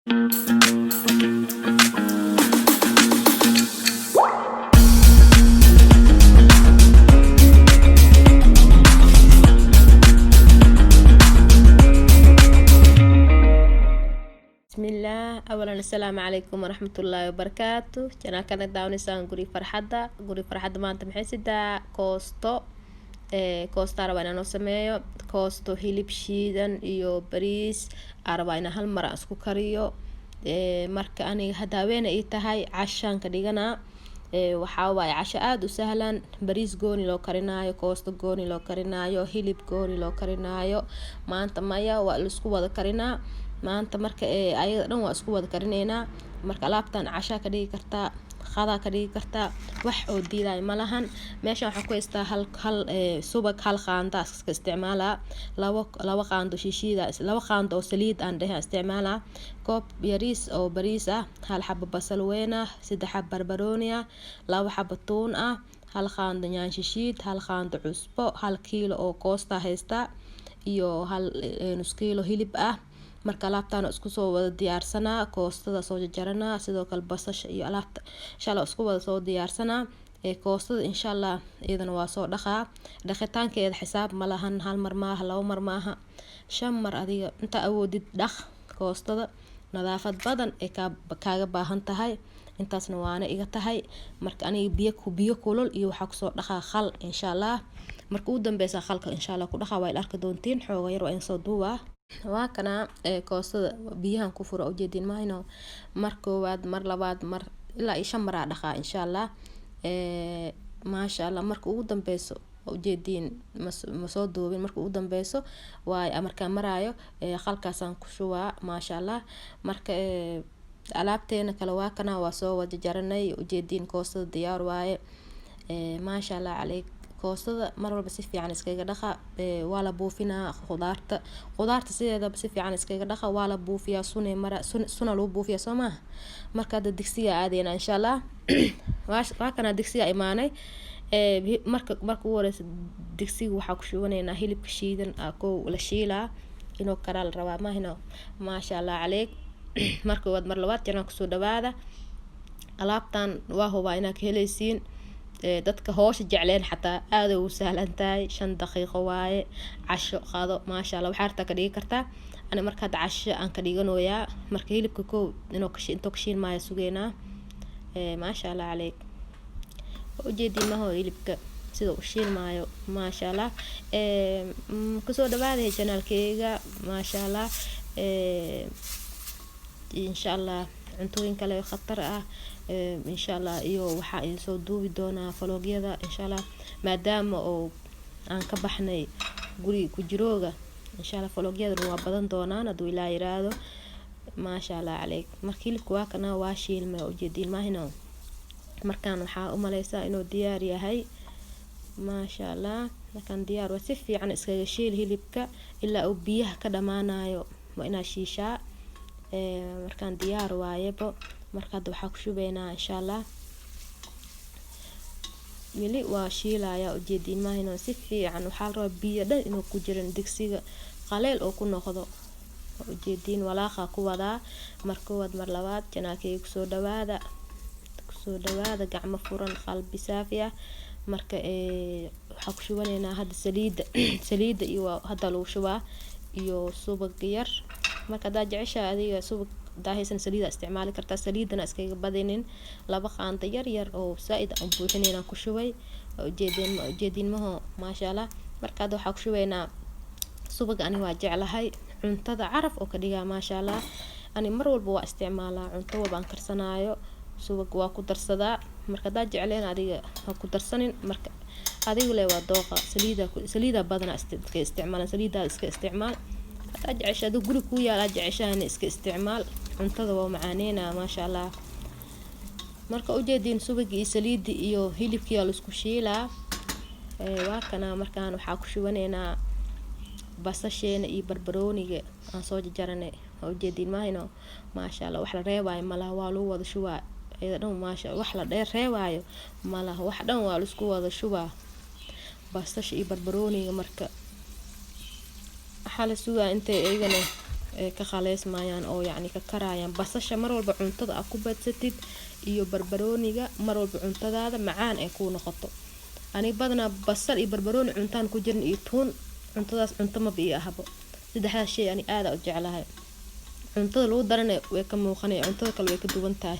بسم الله. اولا السلام عليكم ورحمة الله وبركاته. جانا كان داونيسان غوري فرحدة maanta maxay sidaa koosto araba inaan oo sameeyo koosto hilib shiidan iyo bariis araba inaan hal mar isku kariyo marka aniga hadda haweena ii tahay cashaan ka dhiganaa waxaa waaye casho aad u sahlan bariis gooni loo karinaayo koosto gooni loo karinaayo hilib gooni loo karinaayo maanta maya waa la isku wada karinaa maanta marka ayada dhan waa isku wada karineynaa marka alaabtan casha ka dhigi kartaa qada ka dhigi kartaa wax oo diiday malahan meeshan waxaan ku haystaa hal subag hal qaando iska isticmaalaa labo qaando shishiida labo qaando oo saliid aan dhahay isticmaalaa koob yariis oo bariis ah hal xabo basal weyn ah saddex xabo barbarooni ah labo xabo tuun ah hal qaando yaan shishiid hal qaando cusbo hal kiilo oo koosta haysta iyo hal nus kiilo hilib ah marka alaabtaan isku soo wada diyaarsanaa koostada soo jarjaranaa sidoo kale basasha iyo alaabta insha Allah isku wada soo diyaarsanaa koostada insha Allah iyadana waa soo dhaqaa dhaqitaankeeda xisaab ma lahan hal mar maaha labo mar maaha shan mar adiga inta awoodid dhaq koostada nadaafad badan ee kaaga baahan tahay intaasna waana iga tahay marka aniga biyo kulul iyo waxa ku soo dhaqaa khal insha Allah marka u dambeeysa khalka insha Allah ku dhaqaa way arki doontiin xooga yar waa in soo duubaa waa kana koostada biyahan ku furo ujeedin maayno mar koowaad mar labaad mar ilaa 5 mar dhaqaa insha Allah maasha Allah marka ugu dambeeyso ujeedin ma soo duubin marka ugu dambeeyso waa marka maraayo khalkaasaan ku shubaa maasha Allah marka alaabteena kala waa kana waa soo wada jaranay ujeedin koostada diyaar waaye maasha Allah عليك koostada mar walba si fiican iskaga dhaqa waa la buufinaa khudaarta sideedaba si fiican iskaga dhaqa waa la buufiyaa suna loo buufiyaa Soomaa marka digsiga aadayna insha Allah waa kana digsiga imaanay marka ugu horeysa digsiga waxa ku shubaneynaa hilibka shiidan ko la shiilaa inuu karaal rabaa maahino maasha Allah عليك marka mar labaad janaan ku soo dhawaada alaabtan waa hubaa inaad ka helaysiin dadka hoosha jecleen xataa aad u sahlan tahay 5 daqiiqo waaye casho qado maasha Allah waxa arta ka dhigi kartaa ana marka casho aan ka dhiganooyaa marka hilibka ko inuu ka shiin maayo sugeena maasha Allah عليك ujeedin ma hilibka sida u shiin maayo maasha Allah ku soo dhawaada channelkayga maasha Allah insha Allah cuntooyin kale khatar ah insha Allah iyo waxa ay soo duubi doonaa vlogyada insha Allah maadaama oo aan ka baxnay guri ku jirooga insha Allah vlogyada waa badan doonaan haduu Ilaahay yiraahdo maasha Allah عليك markii hilibku waa kana waa shiilmay ujeedin maahino markaan waxa u maleysaa inuu diyaar yahay maasha Allah markaan diyaar waa si fiican iskaga shiil hilibka ilaa uu biyaha ka dhamaanayo waa ina shiishaa markaan diyaar waayebo marka waxa ku shubeynaa insha Allah wili waa shiilaya ujeedin maahino si fiican waxa la rabaa biyo dhan inuu ku jirin digsiga qaleel oo ku noqdo ujeedin walaaqa ku wadaa markood mar labaad janaalkay ku soo dhawaada gacmo furan qalbi saafi ah marka waxa ku shubaneynaa hadda saliida iyo hadda lagu shubaa iyo subag yar marka daa jeceshaa adiga subag daahaysan saliida isticmaali kartaa saliidana iskaga badinin laba qaando yar oo saaid aan buuxinayna ku shubay ujeedin maho maasha Allah marka waxa ku shubeynaa subag ani waa jeclahay cuntada caraf oo ka dhigaa maasha Allah ani mar walba waa isticmaalaa cunto walba aan karsanaayo subag waa ku darsadaa marka daa jecleen adiga ha ku darsanin marka adiga le waa dooqa saliida badan iska isticmaal jeceshadu guri ku yaala jeceshaan iska isticmaal cuntada waa macaaneena maasha Allah marka ujeedin subagii iyo saliidi iyo hilibkii la isku shiilaa waa kana markaan waxa ku shubaneynaa basasheena iyo barbarooniga aan soo jaranay ujeedin maahino maasha Allah wax la reebay malaha waa loo wada shubaa iyada dhan maasha wax la dheer reebayo malaha wax dhan waa la isku wada shubaa basasha iyo barbarooniga marka waxa la sugaa intay eegana ka khaleysmayaan oo yacni ka karayaan. basasha mar walba cuntada aad ku badsatid iyo barbarooniga mar walba cuntadaada macaan ay ku noqoto. ani badana basal iyo barbarooni cuntaan ku jirin iyo tuun cuntadaas cunto ma bii ahabo. saddexdaas shay ani aad u jeclahay. cuntada lagu darana way ka muuqanay, cuntada kale way ka duwan tahay.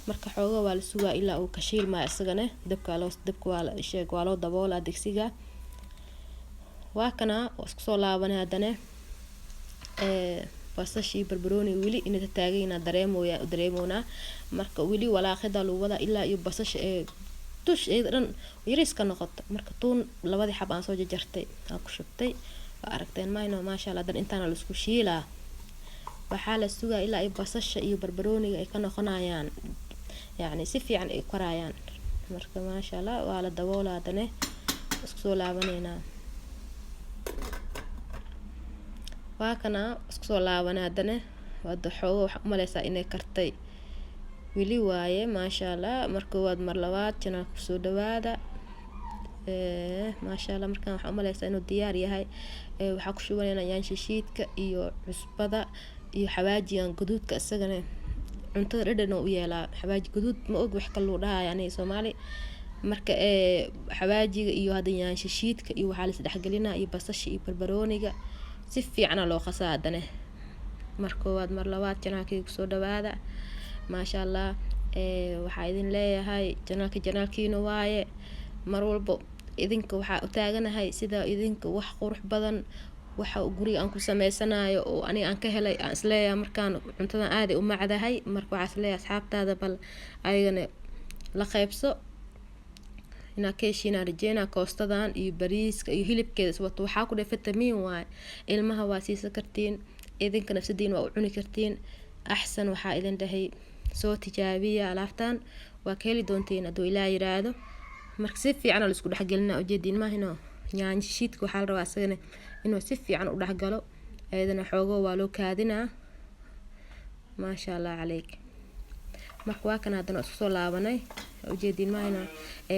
marka xoogaa waa la sugaa ilaa uu ka shiilmaa isagana. dabka waa la sheeg waa loo daboolaa digsiga. waa kana isku soo laabanay haddana basashii barbarooni weli inta taagayna dareemoona. marka weli walaaqida lagu wada ilaa iyo basasha tush dhan yariis ka noqoto. marka tuun labadii xab aan soo jarjartay aan ku shubtay. waa aragteen maayno maasha Allah. dan intaana la isku shiilaa. waxaa la sugaa ilaa ay basasha iyo barbarooniga ay ka noqonayaan yacni si fiican ay karayaan. marka maasha Allah waa la daboolaa haddana isku soo laabaneynaa. waa kana isku soo laabanay haddana wada xoogo waxa u maleysaa inay kartay weli waaye maasha Allah. marka waad mar labaad channelka ku soo dhawaada. maasha Allah markaan waxa u maleysaa inuu diyaar yahay. waxaa ku shubaneynaa yaan shishiidka iyo cusbada iyo xawaajigan gaduudka isagana cuntada dhadhan u yeelaa. xawaaji gaduud ma og wax kale loo dhahaa yani Soomaali. marka xawaajiga iyo hadda yaan shishiidka iyo waxaa la isdhexgelinaa iyo basasha iyo barbarooniga si fiican loo qasaa haddana. marka waad mar labaad channelkayga ku soo dhawaada. maasha Allah waxaa idin leeyahay channelkiina waaye. mar walba idinka waxaa u taaganahay sida idinka wax qurux badan waxa guriga aan ku sameysanayo oo ani aan ka helay aan isleeyahay markaan cuntadan aad u macdahay. marka waxaa isleeyahay asxaabtaada bal ayagana la qaybso ina keeshina rajeyna koostadan iyo bariiska iyo hilibkeeda sababtoo waxaa ku dhahay fitamiin waay. ilmaha waa siisan kartiin, idinka nafsadiin waa u cuni kartiin. axsan waxaa idin dhahay soo tijaabiya alaabtan waa ka heli doontiin hadduu Ilaahay yiraahdo. marka si fiican la isku dhexgelinaa ujeedin maahino. yaan shishiidka waxaa la rabaa asagana inuu si fiican u dhexgalo. ayadana xoogo waa loo kaadinaa. maasha Allah calayk. marka waa kana haddana isku soo laabanay ujeedin maahino.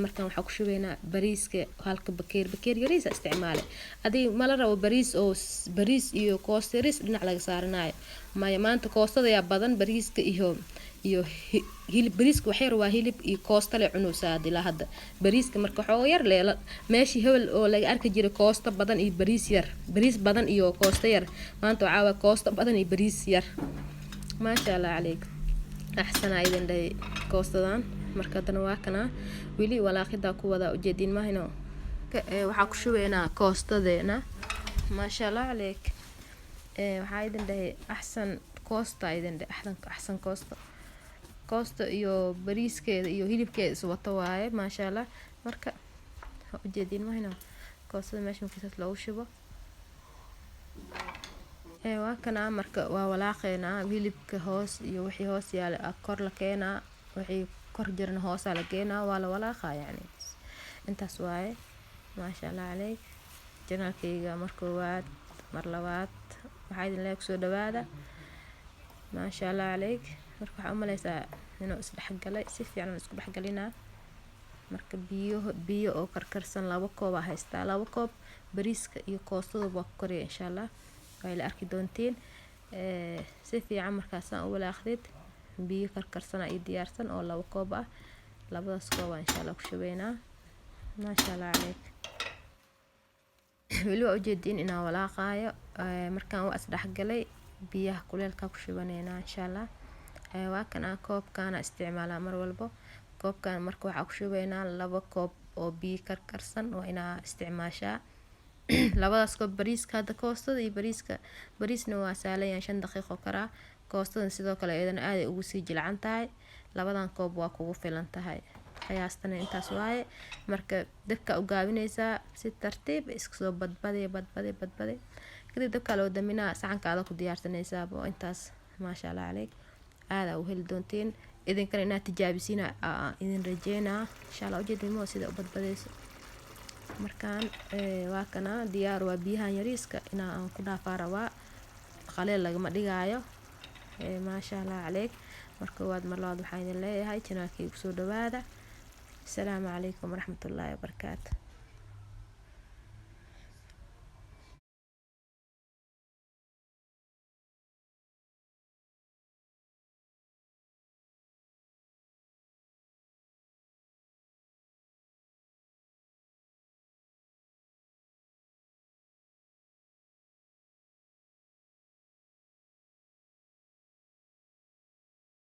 markaan waxaa ku shubaynaa bariiska halka bakeer yariis isticmaalay. adii ma la rabo bariis iyo koosto yariis dhinac laga saaranayo. maanta koostada yaa badan bariiska iyo hilib. bariiska wax yar waa hilib iyo koosto le cunaysaa ilaa hadda. bariiska marka xoo yar leela meeshii hebel oo laga arki jiray koosto badan iyo bariis badan iyo koosto yar. maanta waxaa koosto badan iyo bariis yar. maasha Allah calayk. axsan aydan dhahay koostadan. marka haddana waa kana weli walaaqida ku wada ujeedin maahino. waxaa ku shubaynaa koostadeena. maasha Allah calayk. waxaa idin dhahay axsan koosta idin dhahay axsan koosto iyo bariiskeeda iyo hilibkeeda is wato waaye maasha Allah. marka ujeedin maahino koostada meesha markiisaas loogu shubo. waa kana marka waa walaaqeynaa hilibka hoos iyo wixii hoos yaala kor la keenaa. wixii kor jirna hoos la keenaa waa la walaaqaa yani intaas waaye. maasha Allah calayk. channelkayga marka waad mar labaad waxaa idin leeyahay ku soo dhawaada. maasha Allah calayk. marka waxaa u maleysaa inuu isdhexgalay si fiican isku dhexgalinaa. marka biyo oo karkarsan 2 koob haystaa. 2 koob bariiska iyo koostada waa ku kariya insha Allah. way la arki doontiin. si fiican markaasaan u walaaqdid biyo karkarsan ay diyaarsan oo 2 koob ah. labadaas koob insha Allah ku shubaynaa. maasha Allah calayk. weli waa ujeedin inaan walaaqaayo. markaan waa isdhexgalay biyaha kuleelka ku shubaneynaa insha Allah. waa kana koobkaana isticmaalaa mar walbo. koobkan marka waxaa ku shubaynaa 2 koob oo biyo karkarsan waa inaa isticmaashaa. labadaas koob bariiska hadda koostada iyo bariisna waa saalayaan 5 daqiiqo karaa. koostada sidoo kale iyadana aad ay ugu sii jilcan tahay. labadan koob waa kugu filan tahay. qiyaastana intaas waaye. marka dabka u gaabinaysaa si tartiib isku soo badbadi kadib dabka loo daminaa. saxankaada ku diyaarsanaysaa oo intaas maasha Allah calayk. aad u heli doontiin idinkana inaad tijaabisiina idin rajeynaa insha Allah. ujeedimo sida u badbadayso. markaan waa kana diyaar waa biyahan yariiska inaan ku dhaafaa rabaa. qaleel lagama dhigaayo. maasha Allah calayk. marka waad mar labaad waxaan idin leeyahay channelkayga ku soo dhawaada. السلام عليكم ورحمة الله وبركاته.